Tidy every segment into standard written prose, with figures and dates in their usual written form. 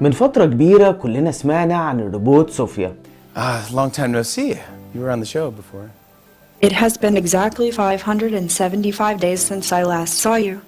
من فترة كبيرة كلنا سمعنا عن الروبوت صوفيا. Long time no see. You were on the show before. It has been exactly 575 days since I last saw you.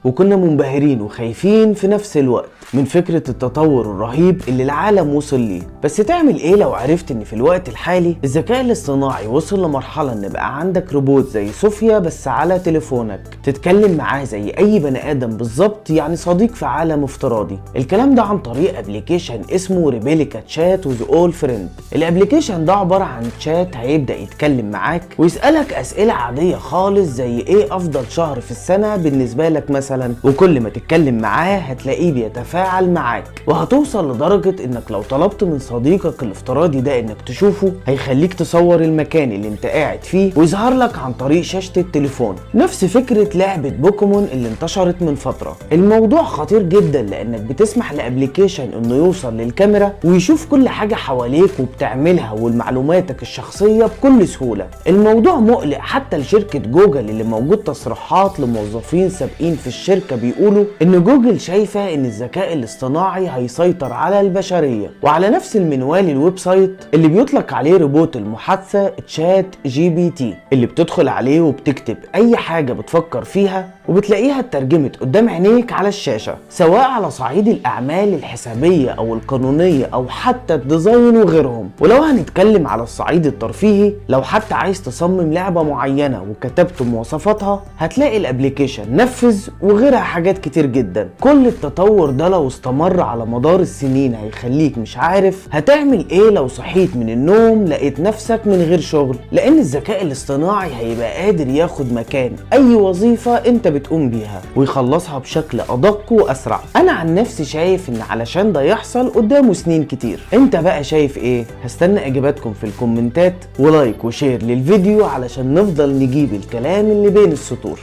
وكنا منبهرين وخايفين في نفس الوقت من فكرة التطور الرهيب اللي العالم وصل ليه. بس تعمل ايه لو عرفت ان في الوقت الحالي الذكاء الاصطناعي وصل لمرحلة ان بقى عندك روبوت زي صوفيا بس على تليفونك تتكلم معاه زي اي بني ادم بالظبط، يعني صديق في عالم افتراضي. الكلام ده عن طريق ابليكيشن اسمه ريبيليكا تشات وذ اول فريند. الابليكيشن ده عبارة عن تشات هيبدأ يتكلم معاك ويسألك اسئلة عادية خالص زي ايه افضل شهر في السنة بالنسبة لك مثلا، وكل ما تتكلم معاه هتلاقيه بيتفاعل معاك، وهتوصل لدرجة انك لو طلبت من صديقك الافتراضي ده انك تشوفه هيخليك تصور المكان اللي انت قاعد فيه ويظهر لك عن طريق شاشة التليفون. نفس فكرة لعبة بوكيمون اللي انتشرت من فترة. الموضوع خطير جدا لانك بتسمح لابليكيشن انه يوصل للكاميرا ويشوف كل حاجة حواليك وبتعملها والمعلوماتك الشخصية بكل سهولة. الموضوع مقلق حتى لشركة جوجل اللي موجود تصريحات لموظفين سابقين في الشركة بيقولوا ان جوجل شايفة ان الذكاء الاصطناعي هيسيطر على البشرية. وعلى نفس المنوال الويب سايت اللي بيطلق عليه روبوت المحادثة تشات جي بي تي، اللي بتدخل عليه وبتكتب اي حاجة بتفكر فيها وبتلاقيها اترجمت قدام عينيك على الشاشة، سواء على صعيد الاعمال الحسابية او القانونية او حتى الديزاين وغيرهم. ولو هنتكلم على الصعيد الترفيهي، لو حتى عايز تصمم لعبة معينة وكتبت مواصفاتها هتلاقي الابليكيشن نفذ وغيرها حاجات كتير جدا. كل التطور ده لو استمر على مدار السنين هيخليك مش عارف هتعمل ايه لو صحيت من النوم لقيت نفسك من غير شغل، لان الذكاء الاصطناعي هيبقى قادر ياخد مكان اي وظيفة انت بتقوم بيها ويخلصها بشكل ادق واسرع. انا عن نفسي شايف ان علشان ده يحصل قدامه سنين كتير. انت بقى شايف ايه؟ هستنى اجاباتكم في الكومنتات، ولايك وشير للفيديو علشان نفضل نجيب الكلام اللي بين السطور.